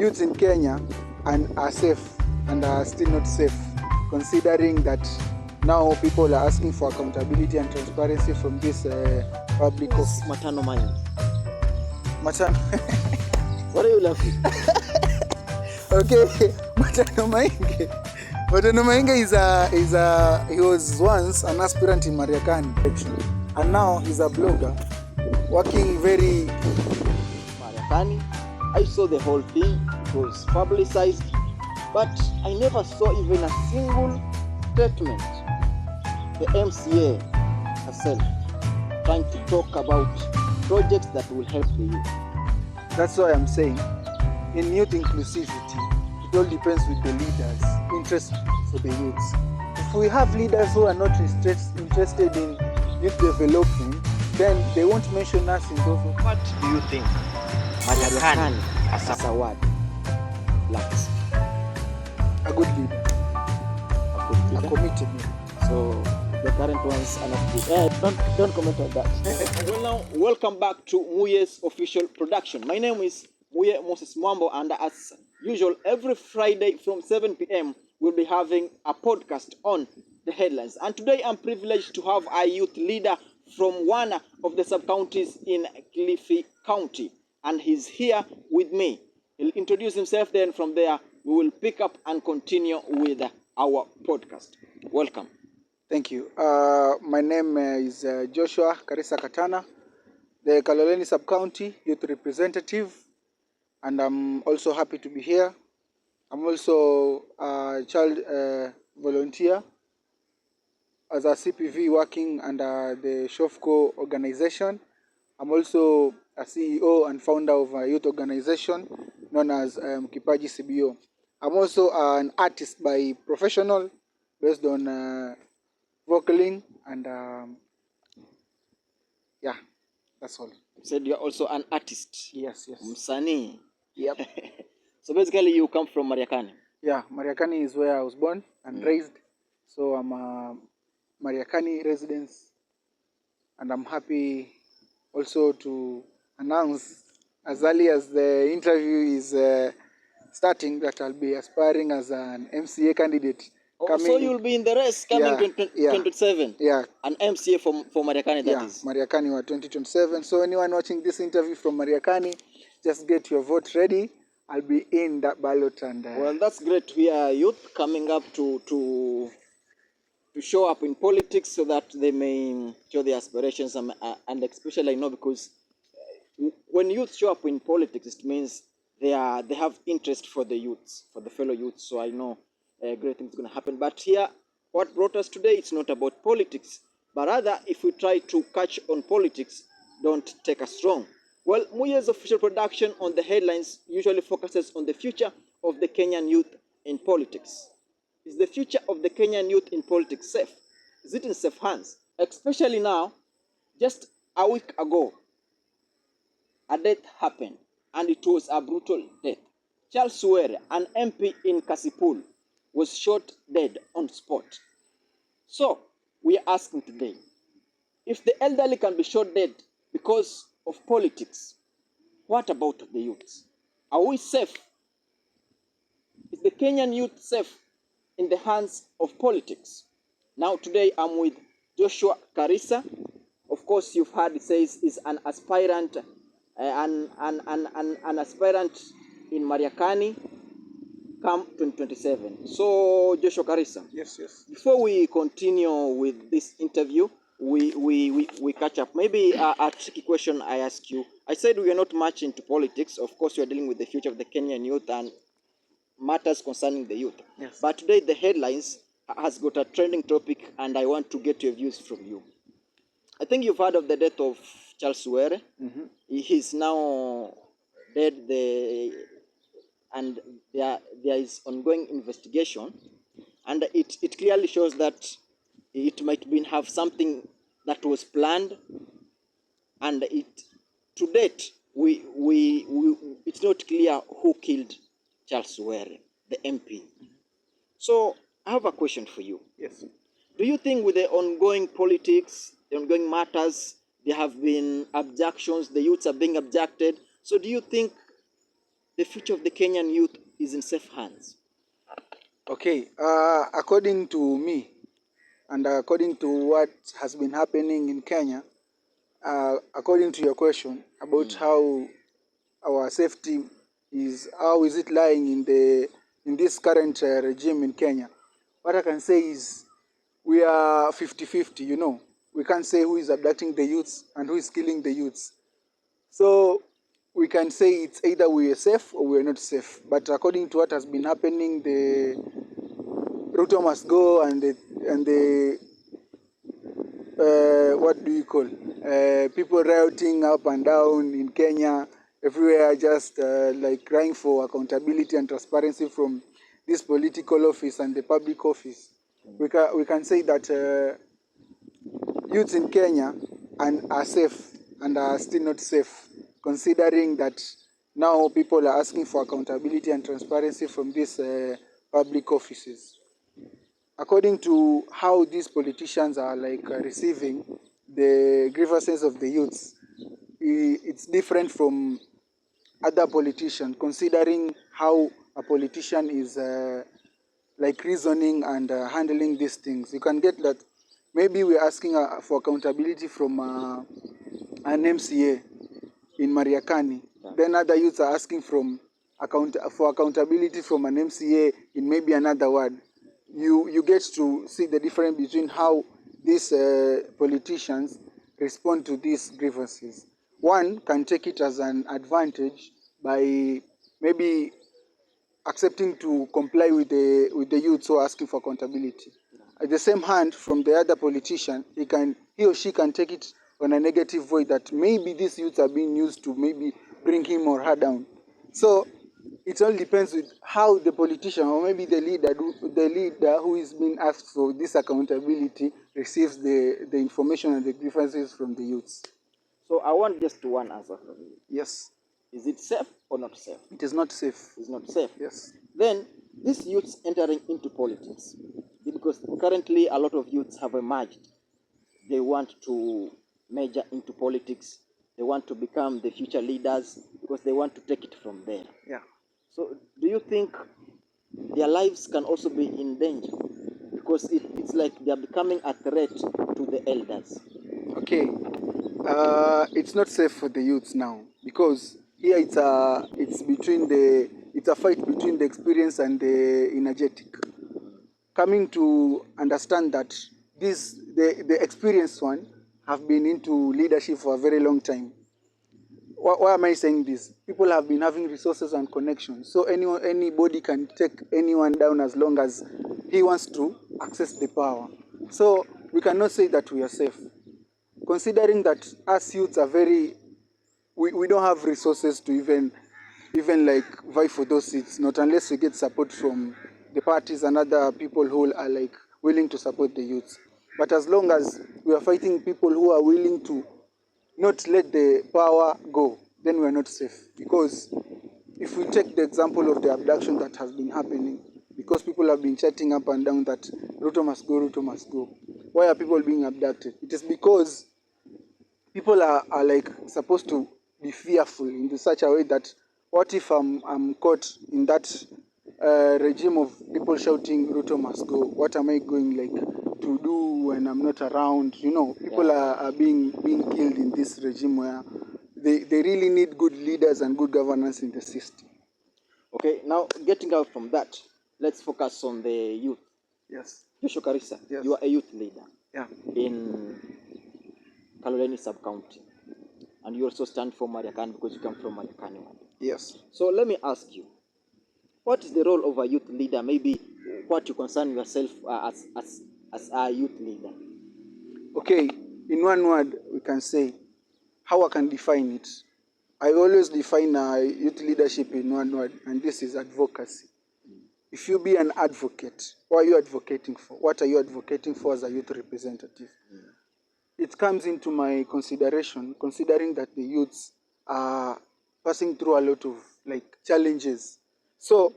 youths in Kenya are safe and are still not safe, considering that now people are asking for accountability and transparency from this public office. Matano mind. Matano. What are you laughing? Okay, Matano Mainge. Matano Mainge he was once an aspirant in Mariakani, and now he's a blogger working very. Mariakani, I saw the whole thing. It was publicized, but I never saw even a single statement. The MCA herself trying to talk about projects that will help the youth. That's why I'm saying, in youth inclusivity, it all depends with the leaders' interest for the youths. If we have leaders who are not interested in youth development, then they won't mention us in those. What do you think Mariakani as a word lacks? A good leader. A committed leader. So the current ones are not good. Don't comment on that. Well, now, welcome back to Muye's official production. My name is Muye Moses Mwambo, and as usual, every Friday from 7 p.m. we'll be having a podcast on the headlines. And today I'm privileged to have a youth leader from one of the sub-counties in Kilifi County. And he's here with me. He'll introduce himself, then from there we will pick up and continue with our podcast. Welcome. Thank you. My name is Joshua Karisa Katana, the Kaloleni sub-county youth representative, and I'm also happy to be here. I'm also a child volunteer as a CPV working under the Shofco organization. I'm also a CEO and founder of a youth organization known as Kipaji CBO. I'm also an artist by professional based on vocaling and yeah, that's all. You said you're also an artist. Yes. Msanii. Yep. So basically you come from Mariakani. Yeah, Mariakani is where I was born and raised. So I'm a Mariakani resident, and I'm happy also to announce as early as the interview is starting that I'll be aspiring as an MCA candidate. So you'll be in the race coming 2027? Yeah. An MCA for Mariakani, that is? Mariakani 2027. So anyone watching this interview from Mariakani, just get your vote ready. I'll be in that ballot. And well, that's great. We are youth coming up to show up in politics so that they may show their aspirations, and especially I know because when youth show up in politics, it means they have interest for the youths, for the fellow youths. So I know great things are going to happen. But here, what brought us today, it's not about politics, but rather if we try to catch on politics, don't take us wrong. Well, Muye's official production on the headlines usually focuses on the future of the Kenyan youth in politics. Is the future of the Kenyan youth in politics safe? Is it in safe hands? Especially now, just a week ago, a death happened, and it was a brutal death. Charles Suere, an MP in Kasipul, was shot dead on spot. So, we are asking today, if the elderly can be shot dead because of politics, what about the youths? Are we safe? Is the Kenyan youth safe in the hands of politics? Now today I'm with Joshua Karisa. Of course you've heard it says is an aspirant, an aspirant in Mariakani come 2027. So Joshua Karisa. Yes. Before we continue with this interview, we catch up. Maybe a tricky question I ask you. I said we are not much into politics. Of course, we are dealing with the future of the Kenyan youth and matters concerning the youth. Yes. But today the headlines has got a trending topic, and I want to get your views from you. I think you've heard of the death of Charles Suere. Mm-hmm. He is now dead. And there is ongoing investigation, and it clearly shows that it might have something that was planned, and to date it's not clear who killed Charles Suere, the MP. So I have a question for you. Yes. Do you think with the ongoing politics, the ongoing matters, there have been abductions, the youths are being abducted, so do you think the future of the Kenyan youth is in safe hands? Okay, according to me, and according to what has been happening in Kenya, according to your question about how our safety is, how is it lying in this current regime in Kenya, what I can say is we are 50-50, you know. We can't say who is abducting the youths and who is killing the youths. So we can say it's either we are safe or we are not safe. But according to what has been happening, the Ruto must go, and the what do you call, people rioting up and down in Kenya, everywhere, just like crying for accountability and transparency from this political office and the public office. We can say that youths in Kenya are safe and are still not safe, considering that now people are asking for accountability and transparency from these public offices. According to how these politicians are like receiving the grievances of the youths, it's different from other politicians, considering how a politician is like reasoning and handling these things. You can get that maybe we're asking for accountability from an MCA in Mariakani. Then other youths are asking for accountability from an MCA in maybe another ward. You get to see the difference between how these politicians respond to these grievances. One can take it as an advantage by maybe accepting to comply with the youths who are asking for accountability. At the same hand, from the other politician, he or she can take it on a negative way that maybe these youths are being used to maybe bring him or her down. So it all depends with how the politician or maybe the leader who is being asked for this accountability receives the information and the grievances from the youths. So I want just one answer from you. Yes. Is it safe or not safe? It is not safe. It's not safe. Yes. Then these youths entering into politics, because currently a lot of youths have emerged. They want to major into politics. They want to become the future leaders because they want to take it from there. Yeah. So do you think their lives can also be in danger? Because it's like they are becoming a threat to the elders. Okay. It's not safe for the youths now, because here it's a fight between the experienced and the energetic. Coming to understand that the experienced one have been into leadership for a very long time. Why am I saying this? People have been having resources and connections, so anybody can take anyone down as long as he wants to access the power. So we cannot say that we are safe, considering that us youths are we don't have resources to even like vie for those seats, not unless we get support from the parties and other people who are like willing to support the youths. But as long as we are fighting people who are willing to not let the power go, then we are not safe. Because if we take the example of the abduction that has been happening, because people have been chatting up and down that Ruto must go, Ruto must go. Why are people being abducted? It is because people are like supposed to be fearful in such a way that what if I'm caught in that regime of people shouting Ruto must go? What am I going like to do when I'm not around? You know, people are being killed in this regime where they really need good leaders and good governance in the system. Okay, now getting out from that, let's focus on the youth. Yes. Joshua Karisa, yes. You are a youth leader. Yeah. In Kaloleni sub-county, and you also stand for Mariakani because you come from Mariakani. Yes. So let me ask you, what is the role of a youth leader? Maybe what you concern yourself as a youth leader. Okay, in one word, we can say how I can define it. I always define youth leadership in one word, and this is advocacy. If you be an advocate, what are you advocating for? What are you advocating for as a youth representative? It comes into my consideration, considering that the youths are passing through a lot of like challenges. So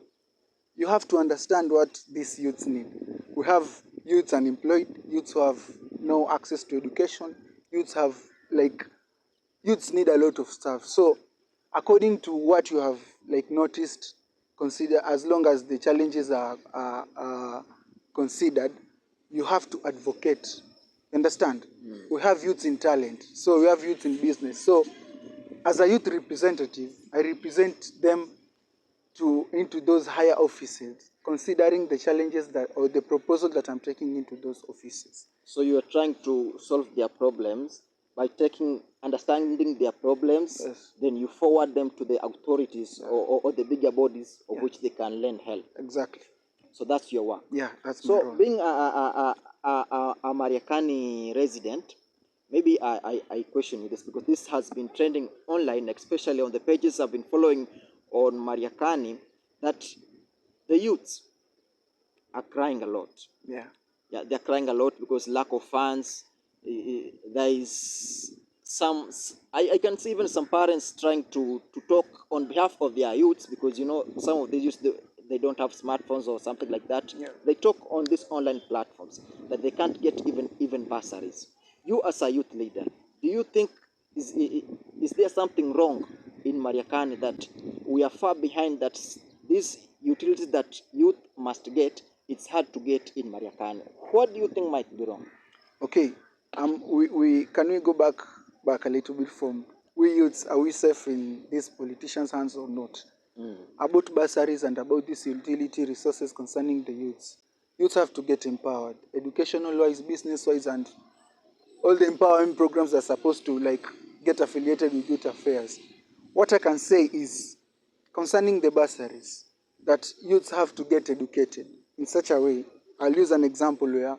you have to understand what these youths need. We have youths unemployed, youths who have no access to education, youths need a lot of stuff. So according to what you have like noticed, consider, as long as the challenges are considered, you have to advocate. Understand? We have youths in talent, so we have youth in business. So as a youth representative, I represent them into those higher offices, considering the challenges that or the proposal that I'm taking into those offices. So you are trying to solve their problems by understanding their problems, Yes. then you forward them to the authorities, yeah, or the bigger bodies of, yeah, which they can lend help. Exactly. So that's your work. Yeah, that's my so role. Being a Mariakani resident, maybe I question you this, because this has been trending online, especially on the pages I've been following on Mariakani, that the youths are crying a lot. Yeah. Yeah, they're crying a lot because lack of funds. There is some, I can see even some parents trying to talk on behalf of their youths, because some of the youths, they don't have smartphones or something like that. Yeah. They talk on these online platforms that they can't get even bursaries. You as a youth leader, do you think is there something wrong in Mariakani that we are far behind, that these utilities that youth must get, it's hard to get in Mariakani? What do you think might be wrong? Okay. We can we go back a little bit from we youths, are we safe in these politicians' hands or not? About bursaries and about these utility resources concerning the youths. Youths have to get empowered, educational wise, business wise, and all the empowering programs are supposed to get affiliated with youth affairs. What I can say is, concerning the bursaries, that youths have to get educated in such a way. I'll use an example where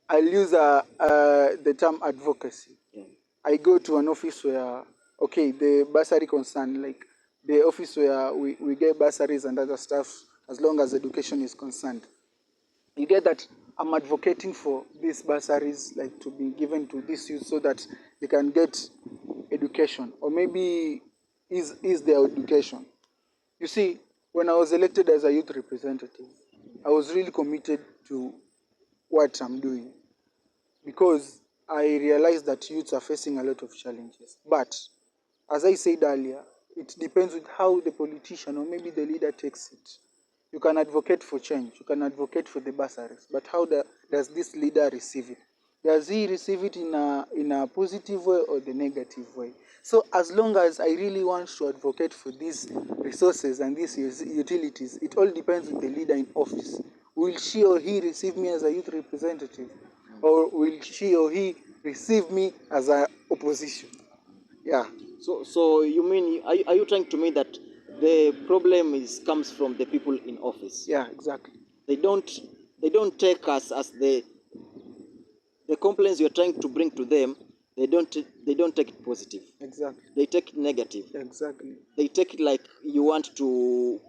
I'll use the term advocacy. Yeah. I go to an office where, okay, the bursary concern, like the office where we get bursaries and other stuff, as long as education is concerned. You get that I'm advocating for these bursaries to be given to these youth so that they can get education, or maybe is their education. You see, when I was elected as a youth representative, I was really committed to what I'm doing, because I realized that youths are facing a lot of challenges. But as I said earlier, it depends with how the politician or maybe the leader takes it. You can advocate for change, you can advocate for the bursaries, but how does this leader receive it? Does he receive it in a positive way or the negative way? So as long as I really want to advocate for these resources and these utilities, it all depends on the leader in office. Will she or he receive me as a youth representative? Or will she or he receive me as an opposition? Yeah. So you mean, are you trying to mean that the problem comes from the people in office? Yeah, exactly. They don't take us as the complaints you're trying to bring to them. They don't take it positive. Exactly. They take it negative. Exactly. They take it like you want to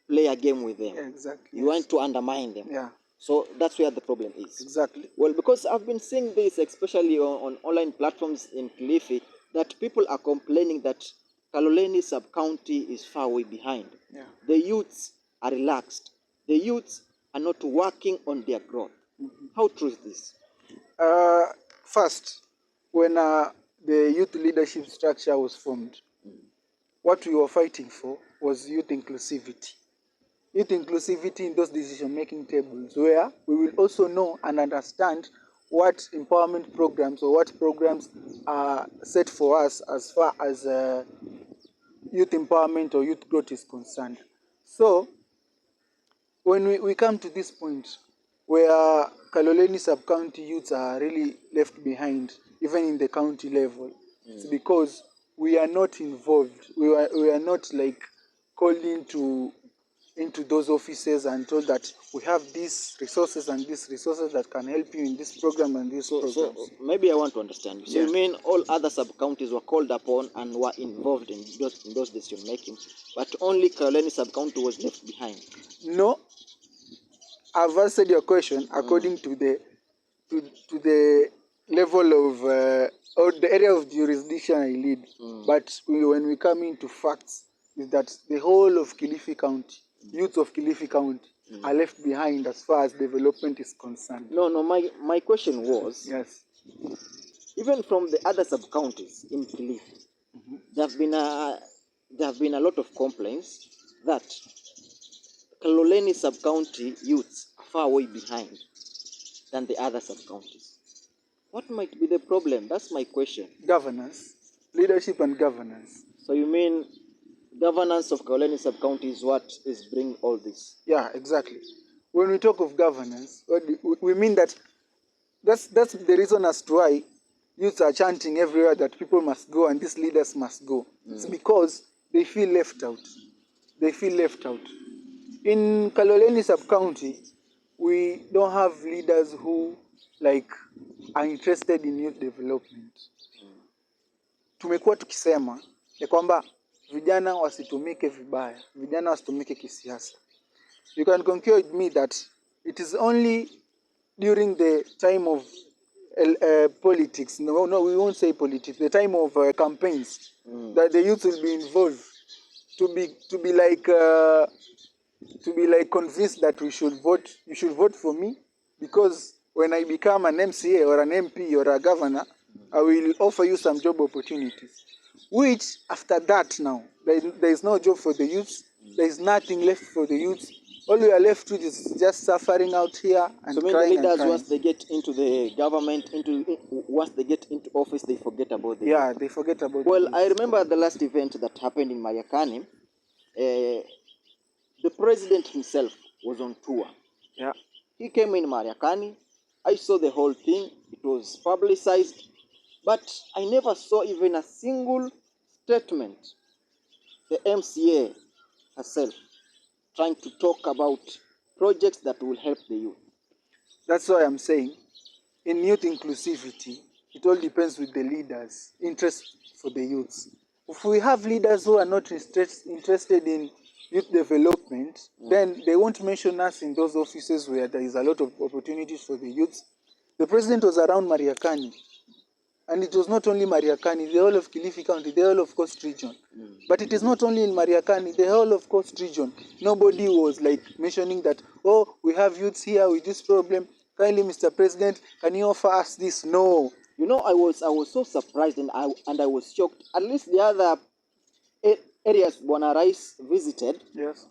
play a game with them. Yeah, exactly. You want to undermine them. Yeah. So that's where the problem is. Exactly. Well, because I've been seeing this, especially on online platforms in Kilifi, that people are complaining that Kaloleni sub-county is far way behind. Yeah. The youths are relaxed. The youths are not working on their growth. How true is this? First, when the youth leadership structure was formed, what we were fighting for was youth inclusivity. Youth inclusivity in those decision-making tables, where we will also know and understand what empowerment programs or what programs are set for us as far as youth empowerment or youth growth is concerned. So, when we come to this point where Kaloleni sub-county youths are really left behind, even in the county level, it's because we are not involved. We are not called into those offices and told that we have these resources and these resources that can help you in this program and this program. So maybe I want to understand you. So Yeah. you mean all other sub-counties were called upon and were involved in those decision-making, but only Kaloleni sub-county was left behind? No, I've answered your question according to the level of or the area of jurisdiction I lead. But when we come into facts, is that the whole of Kilifi County, youth of Kilifi County, are left behind as far as development is concerned. No. My question was, Yes. even from the other sub-counties in Kilifi, there have been there have been a lot of complaints that Kaloleni sub-county youths are far way behind than the other sub-counties. What might be the problem? That's my question. Governance, leadership and governance. So you mean governance of Kaloleni sub-county is what is bringing all this? Yeah, exactly. When we talk of governance, we mean that that's the reason as to why youths are chanting everywhere that people must go and these leaders must go. It's because they feel left out. They feel left out. In Kaloleni sub-county, we don't have leaders who like are interested in youth development. Tumekuwa tukisema ya kwamba vijana wasitumike vibaya, vijana wasitumike kisiasa. You can concur with me that it is only during the time of politics, no, we won't say politics, the time of campaigns, that the youth will be involved to be like convinced that you should vote for me, because when I become an MCA or an MP or a governor, I will offer you some job opportunities. Which after that now, there is no job for the youth. There is nothing left for the youth. All we are left with is just suffering out here and so crying the leaders, and crying. once they get into the government, once they get into office, they forget about them. Yeah, they forget about. Well, I remember the last event that happened in Mariakani. The president himself was on tour. Yeah. He came in Mariakani. I saw the whole thing. It was publicized. But I never saw even a single statement, the MCA herself, trying to talk about projects that will help the youth. That's why I'm saying, in youth inclusivity, it all depends with the leaders' interest for the youths. If we have leaders who are not interested in youth development, then they won't mention us in those offices where there is a lot of opportunities for the youths. The president was around Mariakani, and it was not only Mariakani, the whole of Kilifi County, the whole of Coast Region. But it is not only in Mariakani, the whole of Coast Region. Nobody was like mentioning that, oh, we have youths here with this problem. Kindly, Mr. President, can you offer us this? No. You know, I was so surprised and I was shocked. At least the other areas Bwana Rais visited, yes,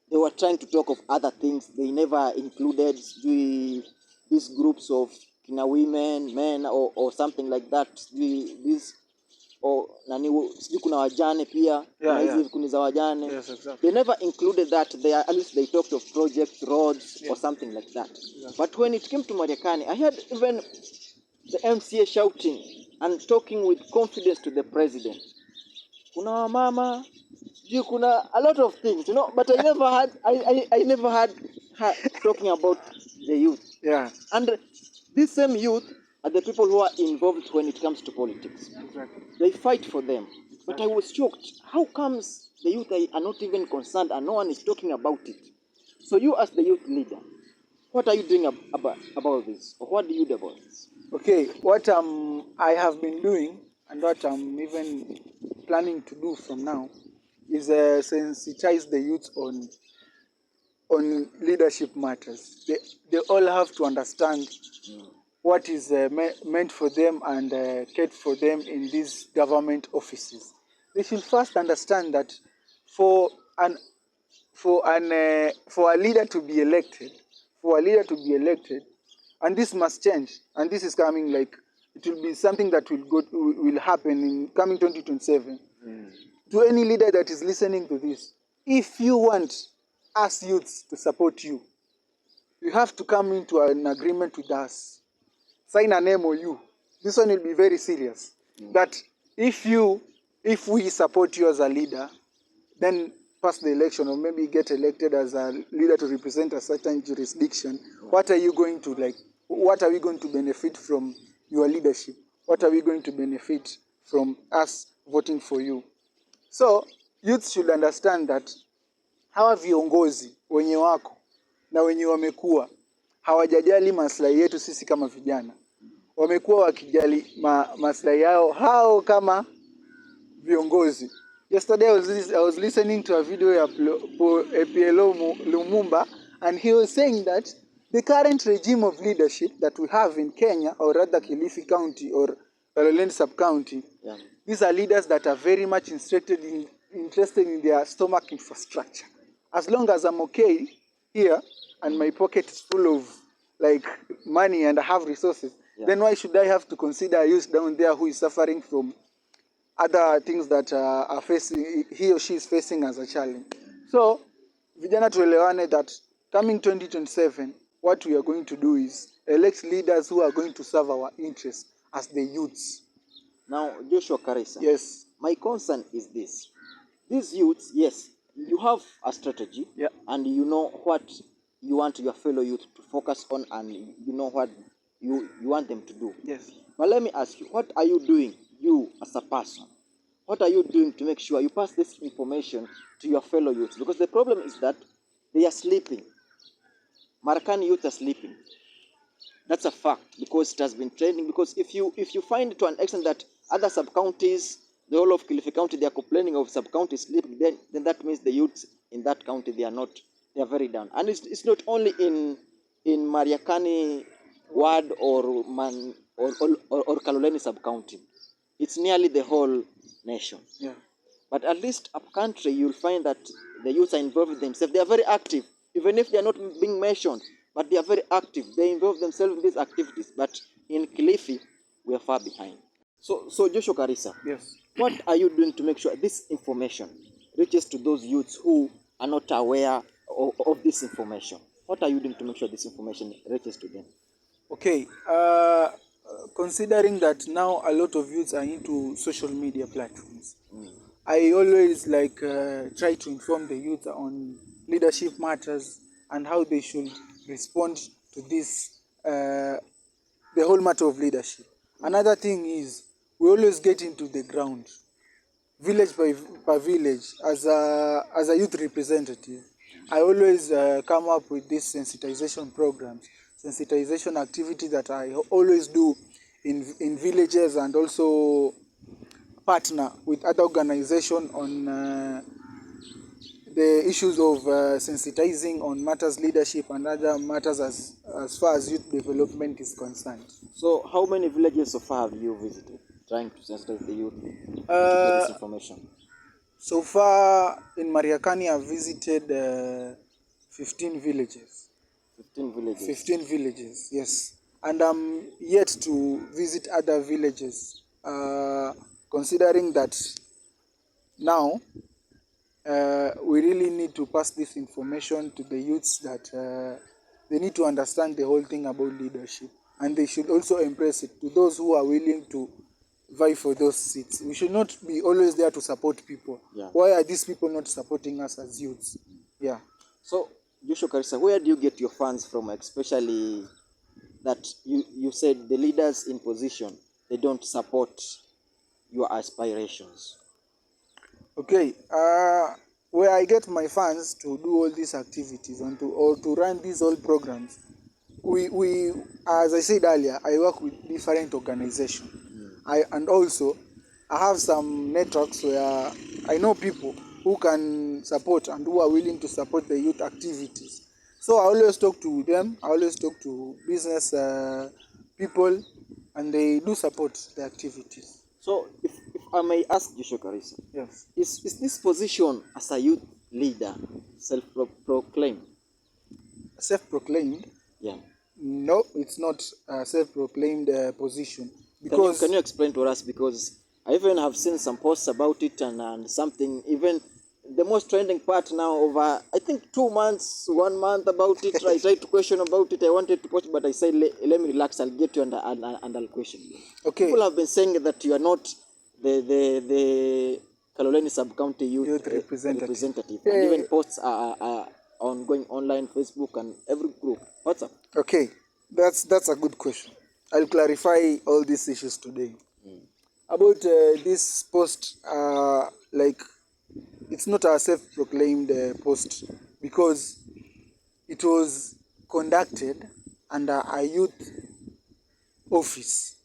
they were trying to talk of other things. They never included these groups of women, men, or something like that. These or nani sijui kuna wajane pia, hizi vikundi za wajane. Yes, exactly. They never included that. They at least they talked of projects, roads, or something like that. Yes. But when it came to Mariakani, I heard even the MCA shouting and talking with confidence to the president. Kuna wamama, kuna a lot of things, you know, but I never had her talking about the youth. Yeah. And these same youth are the people who are involved when it comes to politics. Exactly. They fight for them. Exactly. But I was shocked. How comes the youth are not even concerned and no one is talking about it? So you as the youth leader, what are you doing about this? Or what do you do about this? Okay, what I have been doing and what I'm even planning to do from now is sensitize the youth on leadership matters. They all have to understand what is meant for them and kept for them in these government offices. They should first understand that for a leader to be elected, and this must change, and this is coming, like it will be something that will happen in coming 2027. To any leader that is listening to this, if you want us youths to support you, you have to come into an agreement with us. Sign an MOU. This one will be very serious. That if we support you as a leader, then pass the election or maybe get elected as a leader to represent a certain jurisdiction, what are you going to like? What are we going to benefit from your leadership? What are we going to benefit from us voting for you? So youth should understand that hawa viongozi wenye wako na wenye wamekuwa hawajajali maslahi yetu sisi kama vijana. Wamekuwa wakijali maslahi yao hao kama viongozi. Yesterday I was listening to a video of PLO Lumumba, and he was saying that the current regime of leadership that we have in Kenya, or rather Kilifi County or Kaloleni sub-county, these are leaders that are very much interested in interested in their stomach infrastructure. As long as I'm okay here and my pocket is full of like money and I have resources, then why should I have to consider a youth down there who is suffering from other things that are facing, he or she is facing as a challenge? So vijana tuelewane that coming 2027, what we are going to do is elect leaders who are going to serve our interests as the youths. Now, Joshua Karisa. Yes. My concern is this. These youths, yes, you have a strategy, and you know what you want your fellow youth to focus on, and you know what you want them to do. Yes. But let me ask you, what are you doing, you as a person? What are you doing to make sure you pass this information to your fellow youths? Because the problem is that they are sleeping. Marakani youth are sleeping. That's a fact, because it has been trending. Because if you find to an extent that other sub-counties, the whole of Kilifi County, they are complaining of sub-county sleeping, then that means the youths in that county, they are very down. And it's not only in Mariakani ward or Kaloleni sub-county. It's nearly the whole nation. Yeah. But at least up country, you'll find that the youths are involved with themselves. They are very active, even if they are not being mentioned, but they are very active. They involve themselves in these activities. But in Kilifi, we are far behind. So Joshua Karisa, yes, what are you doing to make sure this information reaches to those youths who are not aware of this information? What are you doing to make sure this information reaches to them? Okay, considering that now a lot of youths are into social media platforms, I always try to inform the youth on leadership matters and how they should respond to this, the whole matter of leadership. Another thing is we always get into the ground, village by village, as a youth representative. I always come up with these sensitization programs, sensitization activities that I always do in villages, and also partner with other organizations on the issues of sensitizing on matters leadership and other matters as far as youth development is concerned. So how many villages so far have you visited, trying to sensitize the youth to get this information? So far in Mariakani, I've visited 15 villages. 15 villages? 15 villages, yes. And I'm yet to visit other villages, considering that now we really need to pass this information to the youths that they need to understand the whole thing about leadership, and they should also embrace it. To those who are willing to vie for those seats, we should not be always there to support people. Why are these people not supporting us as youths? Yeah. So Joshua Karisa, where do you get your funds from, especially that you said the leaders in position, they don't support your aspirations? Okay, where I get my funds to do all these activities and to run these all programs, we as I said earlier, I work with different organizations. And also I have some networks where I know people who can support and who are willing to support the youth activities. So I always talk to them. I always talk to business people, and they do support the activities. So if I may ask Joshua Karisa, yes, is this position as a youth leader self-proclaimed? Self-proclaimed? Yeah. No, it's not a self-proclaimed position. Because can you explain to us? Because I even have seen some posts about it and something, even the most trending part now over, I think 2 months, 1 month about it. I tried to question about it. I wanted to post, but I said, let me relax. I'll get you and I'll question you. Okay. People have been saying that you are not the Kaloleni sub-county youth representative. Yeah. And even posts are ongoing online, Facebook, and every group. What's up? Okay, that's a good question. I'll clarify all these issues today. About this post, it's not a self-proclaimed post, because it was conducted under a youth office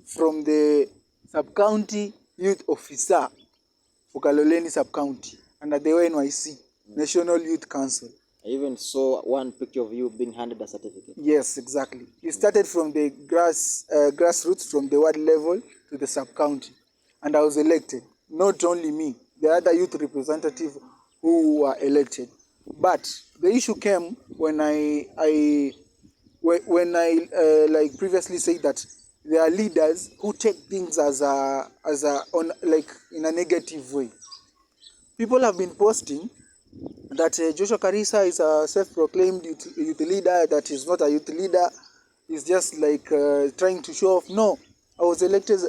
from the sub-county youth officer for Kaloleni sub-county under the NYC, National Youth Council. I even saw one picture of you being handed a certificate. Yes, exactly. It started from the grassroots, from the ward level to the sub-county. And I was elected. Not only me, the other youth representative who were elected. But the issue came when like previously said that there are leaders who take things as a on like in a negative way. People have been posting that Joshua Karisa is a self-proclaimed youth leader, that is not a youth leader, is just like trying to show off. No, I was elected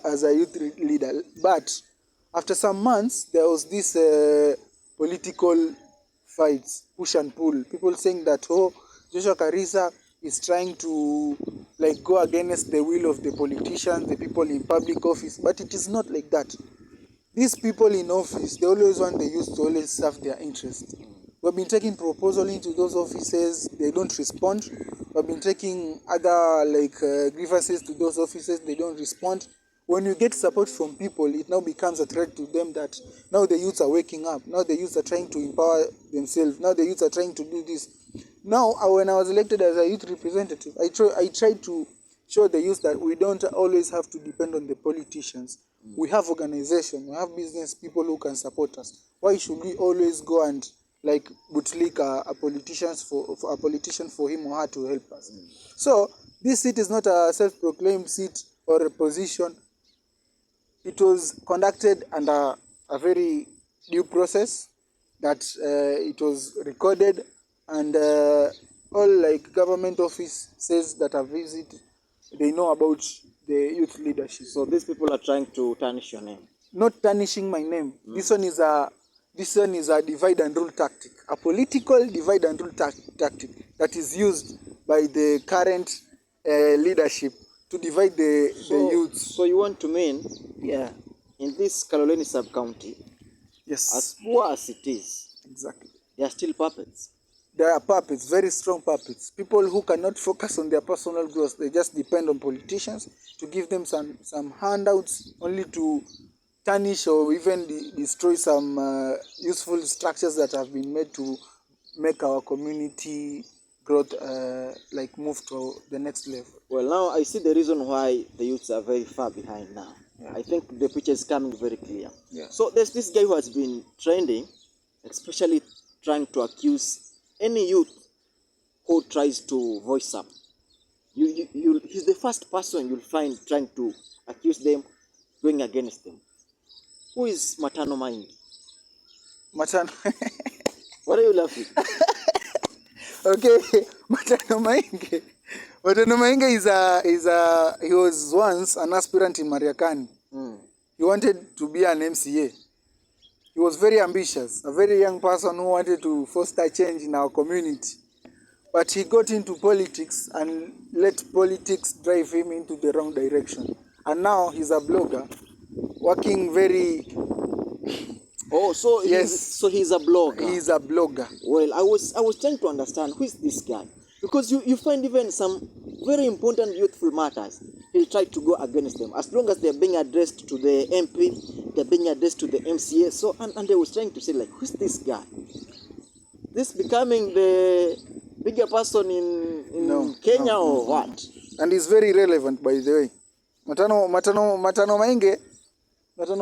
as a youth leader, but after some months there was this political fights, push and pull. People saying that, oh, Joshua Karisa is trying to like go against the will of the politicians, the people in public office, but it is not like that. These people in office, they always want the youth to always serve their interest. We've been taking proposal into those offices, they don't respond. We've been taking other like grievances to those offices, they don't respond. When you get support from people, it now becomes a threat to them that now the youths are waking up, now the youths are trying to empower themselves, now the youths are trying to do this. Now, when I was elected as a youth representative, I tried to show the youth that we don't always have to depend on the politicians. We have organization, we have business people who can support us. Why should we always go and like bootlick a politician for him or her to help us? So this seat is not a self-proclaimed seat or a position. It was conducted under a very due process, that it was recorded, and all like government office says that have visited, they know about the youth leadership. So these people are trying to tarnish your name. Not tarnishing my name. This one is a divide and rule tactic, a political divide and rule tactic that is used by the current leadership to divide the youths. So you want to mean, yeah, in this Kaloleni sub-county, yes, as poor as it is, exactly, they are still puppets. They are puppets, very strong puppets. People who cannot focus on their personal growth. They just depend on politicians to give them some handouts, only to tarnish or even destroy some useful structures that have been made to make our community growth like move to the next level. Well, now I see the reason why the youths are very far behind now. Yeah. I think the picture is coming very clear. Yeah. So there's this guy who has been trending, especially trying to accuse any youth who tries to voice up. He's the first person you'll find trying to accuse them, going against them. Who is Matano Maingi? Matano. What are you laughing? Okay, Matano Maingi. Matano Maingi he was once an aspirant in Mariakani. He wanted to be an MCA. He was very ambitious, a very young person who wanted to foster change in our community. But he got into politics and let politics drive him into the wrong direction. And now he's a blogger, working very... Oh, so yes, he's a blogger. He's a blogger. Well, I was trying to understand who is this guy, because you find even some very important youthful matters, he'll try to go against them as long as they're being addressed to the MP, they're being addressed to the MCA. So and they was trying to say, like, who's this guy? This becoming the bigger person in Kenya or what? And he's very relevant, by the way. Matano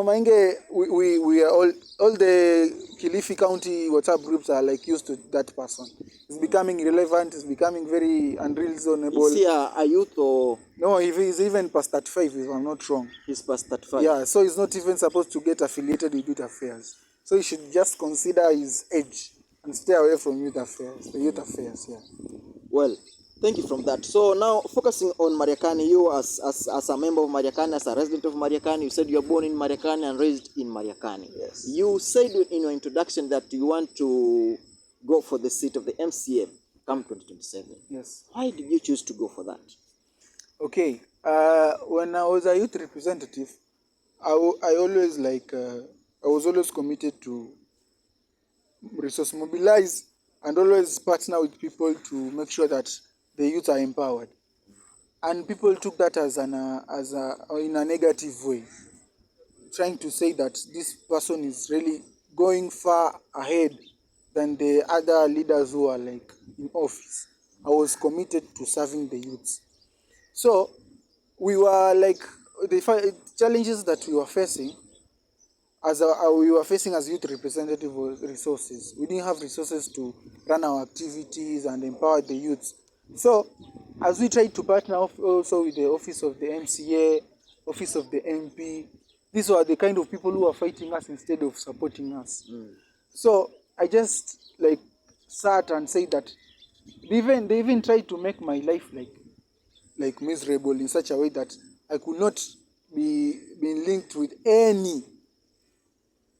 Maingi, we are all the Kilifi County WhatsApp groups are like used to that person. He's becoming relevant, he's becoming very unreasonable. Is he a youth or? No, he's even past 35, if I'm not wrong. He's past 35. Yeah, so he's not even supposed to get affiliated with youth affairs. So he should just consider his age and stay away from youth affairs, the youth affairs, yeah. Well, thank you from that. So now, focusing on Mariakani, you as a member of Mariakani, as a resident of Mariakani, you said you were born in Mariakani and raised in Mariakani. Yes. You said in your introduction that you want to go for the seat of the MCA come 2027. Yes. Why did you choose to go for that? Okay. When I was a youth representative, I was always committed to resource mobilize and always partner with people to make sure that the youth are empowered. And people took that in a negative way, trying to say that this person is really going far ahead than the other leaders who are like in office. I was committed to serving the youths. So we were like, the challenges that we were facing, we were facing as youth representative was resources. We didn't have resources to run our activities and empower the youths. So, as we tried to partner also with the office of the MCA, office of the MP, these were the kind of people who were fighting us instead of supporting us. So I just like sat and said that they even tried to make my life like miserable in such a way that I could not be linked with any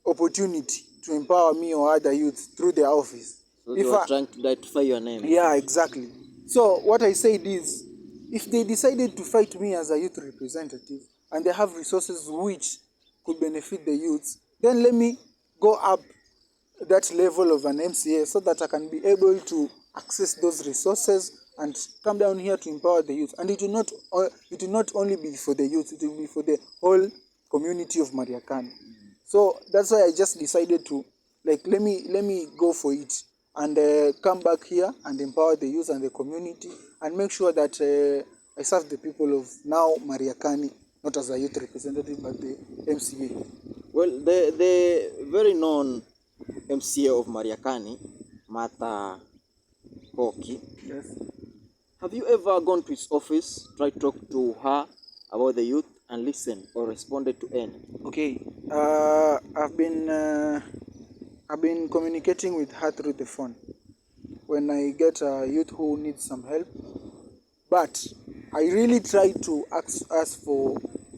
opportunity to empower me or other youths through their office. So they were trying to identify your name. Yeah, exactly. So what I said is, if they decided to fight me as a youth representative and they have resources which could benefit the youths, then let me go up that level of an MCA so that I can be able to access those resources and come down here to empower the youth. And it will not only be for the youth, it will be for the whole community of Mariakani. So that's why I just decided to let me go for it and come back here and empower the youth and the community and make sure that I serve the people of now Mariakani, not as a youth representative but the MCA. Well, the very known MCA of Mariakani, Martha Koki. Yes. Have you ever gone to his office, tried to talk to her about the youth and listen or responded to any? Okay. I've been communicating with her through the phone when I get a youth who needs some help. But I really tried to ask for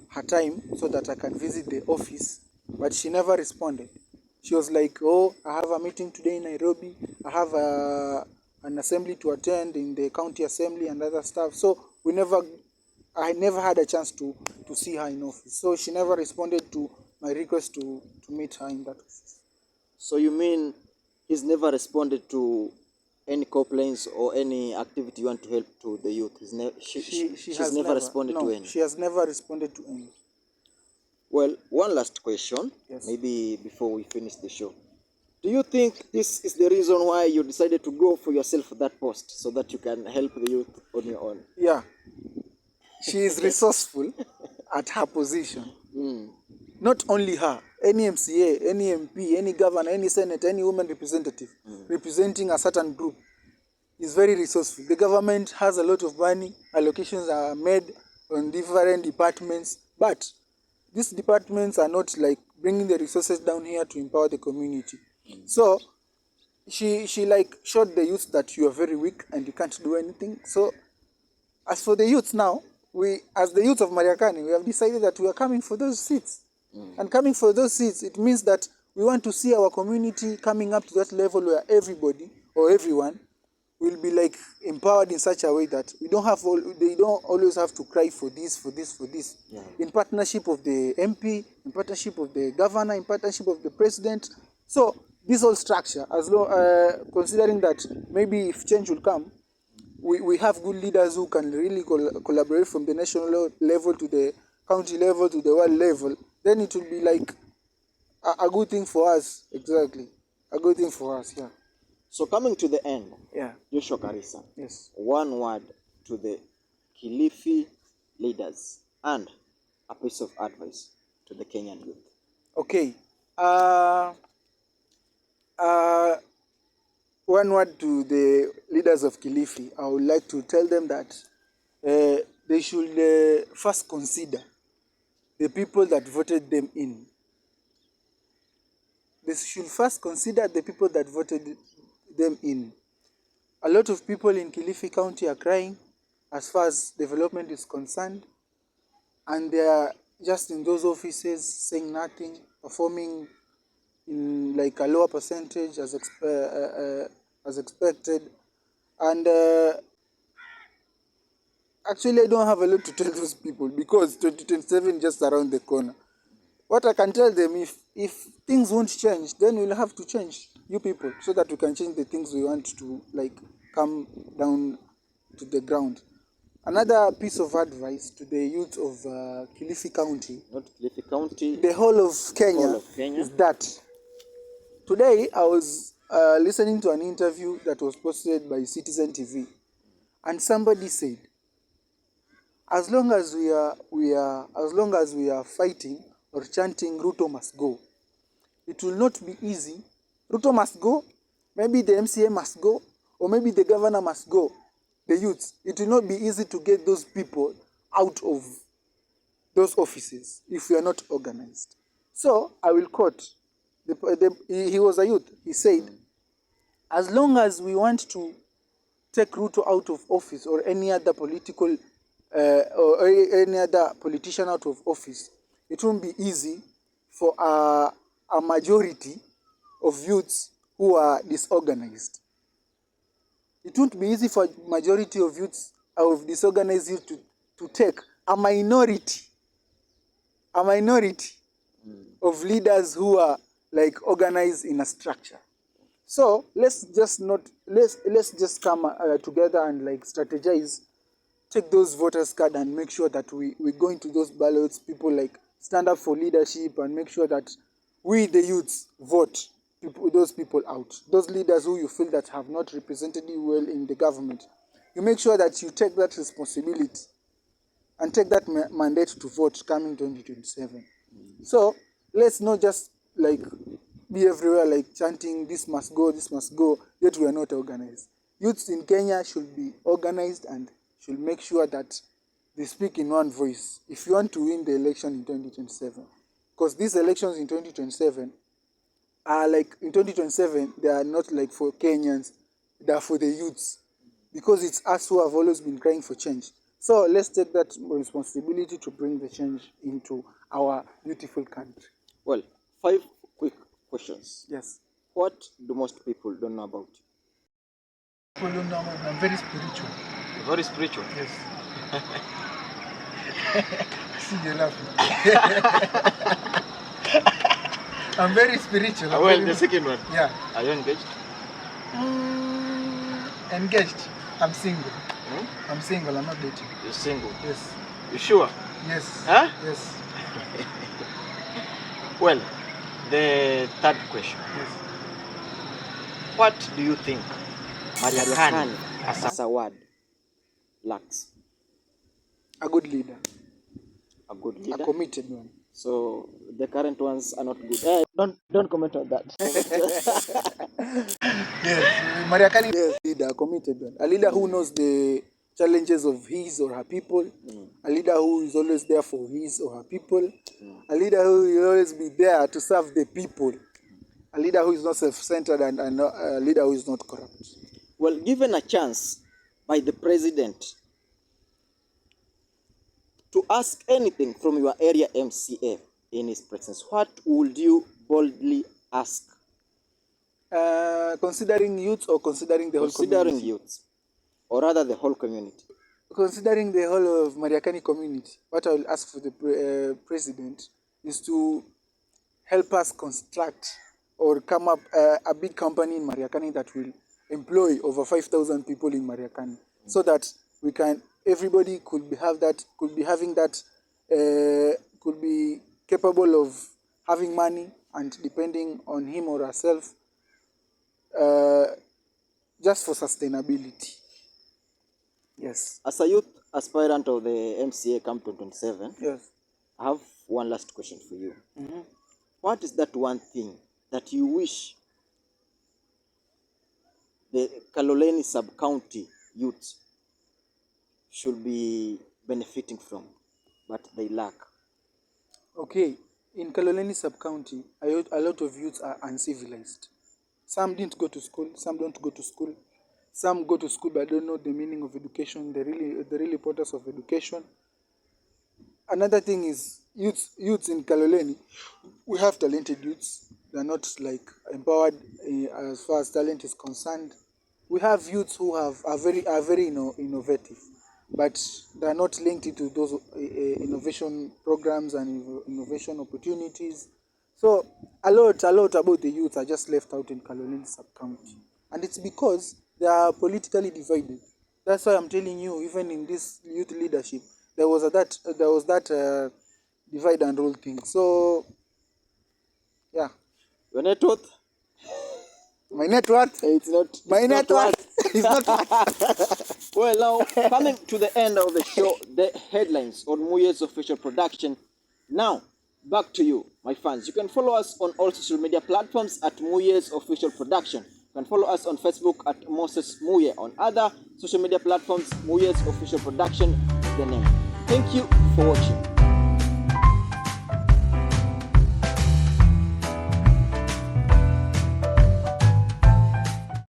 her time so that I can visit the office, but she never responded. She was like, "Oh, I have a meeting today in Nairobi. I have an assembly to attend in the county assembly and other stuff." So I never had a chance to see her in office. So she never responded to my request to meet her in that office. So you mean he's never responded to any complaints or any activity you want to help to the youth? She's never responded to any? She has never responded to any. Well, one last question, yes. Maybe before we finish the show. Do you think this is the reason why you decided to go for yourself that post, so that you can help the youth on your own? Yeah. She is resourceful at her position. Not only her, any MCA, any MP, any governor, any senator, any woman representative representing a certain group is very resourceful. The government has a lot of money, allocations are made on different departments, but these departments are not like bringing the resources down here to empower the community. So she like showed the youth that you are very weak and you can't do anything. So as for the youth now, we, as the youth of Mariakani, we have decided that we are coming for those seats. And coming for those seats, it means that we want to see our community coming up to that level where everybody or everyone will be like empowered in such a way that they don't always have to cry for this, for this, for this. Yeah. In partnership of the MP, in partnership of the governor, in partnership of the president. So this whole structure, as long considering that maybe if change will come, we have good leaders who can really collaborate from the national level to the county level to the world level, then it will be like a good thing for us. Exactly. A good thing for us, yeah. So coming to the end, Yeah. Joshua Karisa, Yes. one word to the Kilifi leaders and a piece of advice to the Kenyan youth. Okay. One word to the leaders of Kilifi, I would like to tell them that they should first consider the people that voted them in. They should first consider the people that voted them in. A lot of people in Kilifi County are crying as far as development is concerned, and they are just in those offices saying nothing, performing in like a lower percentage as expected. And actually, I don't have a lot to tell those people because 2027 is just around the corner. What I can tell them, if things won't change, then we'll have to change, you people, so that we can change the things we want to like come down to the ground. Another piece of advice to the youth of Kilifi County, Not Kilifi County, the whole of Kenya, is that today I was listening to an interview that was posted by Citizen TV, and somebody said, as long as we are fighting or chanting Ruto must go, It will not be easy. Ruto must go, maybe the MCA must go, or maybe the governor must go, the youths. It will not be easy to get those people out of those offices if we are not organized. So I will quote, he was a youth. He said, as long as we want to take Ruto out of office or any other political or any other politician out of office, it won't be easy for a majority of youths who are disorganized. It won't be easy for a majority of youths of disorganized youth to take a minority of leaders who are like organized in a structure. So let's just come together and like strategize, take those voters card and make sure that we go into those ballots, people like stand up for leadership and make sure that we the youths vote those people out, those leaders who you feel that have not represented you well in the government. You make sure that you take that responsibility and take that mandate to vote coming 2027. So let's not just like be everywhere like chanting this must go, yet we are not organized. Youths in Kenya should be organized and should make sure that they speak in one voice if you want to win the election in 2027. Because these elections in 2027 are like, in 2027, they are not like for Kenyans, they are for the youths. Because it's us who have always been crying for change. So let's take that responsibility to bring the change into our beautiful country. Well, 5 quick questions. Yes. What do most people don't know about you? People don't know about me. I'm very spiritual. You're very spiritual? Yes. See, you're laughing. I'm very spiritual. Well, the second one. Yeah. Are you engaged? Engaged. I'm single. I'm single. I'm not dating. You're single? Yes. You sure? Yes. Huh? Yes. Well, the third question. Yes. What do you think Mariakani as a word lacks? A good leader. A good leader? A committed one. So the current ones are not good. Don't comment on that. Yes, Mariakani is a leader, a committed one. A leader who knows the challenges of his or her people. A leader who is always there for his or her people. A leader who will always be there to serve the people. A leader who is not self-centered and a leader who is not corrupt. Well, given a chance by the president to ask anything from your area MCA in his presence, what would you boldly ask? Considering youth or considering the whole community? Considering youth, or rather the whole community. Considering the whole of Mariakani community, what I will ask for the president is to help us construct or come up a big company in Mariakani that will employ over 5,000 people in Mariakani, so that we can, everybody could be capable of having money and depending on him or herself just for sustainability. Yes. As a youth aspirant of the MCA come 2027, yes, I have one last question for you. What is that one thing that you wish the Kaloleni sub-county youth should be benefiting from, but they lack? Okay, in Kaloleni sub-county, a lot of youths are uncivilized. Some didn't go to school, some don't go to school. Some go to school but don't know the meaning of education, the real importance of education. Another thing is youths in Kaloleni, we have talented youths. They're not like empowered as far as talent is concerned. We have youths who are very innovative, but they're not linked into those innovation programs and innovation opportunities. So a lot about the youth are just left out in Kaloleni sub-county, and it's because they are politically divided. That's why I'm telling you, even in this youth leadership, there was that divide and rule thing. So yeah. Your net worth? My net worth? It's not. My net worth is not. Well, now coming to the end of the show, the headlines on Muye's official production. Now, back to you, my fans. You can follow us on all social media platforms at Muye's Official Production. You can follow us on Facebook at Moses Muye. On other social media platforms, Muye's Official Production is the name. Thank you for watching.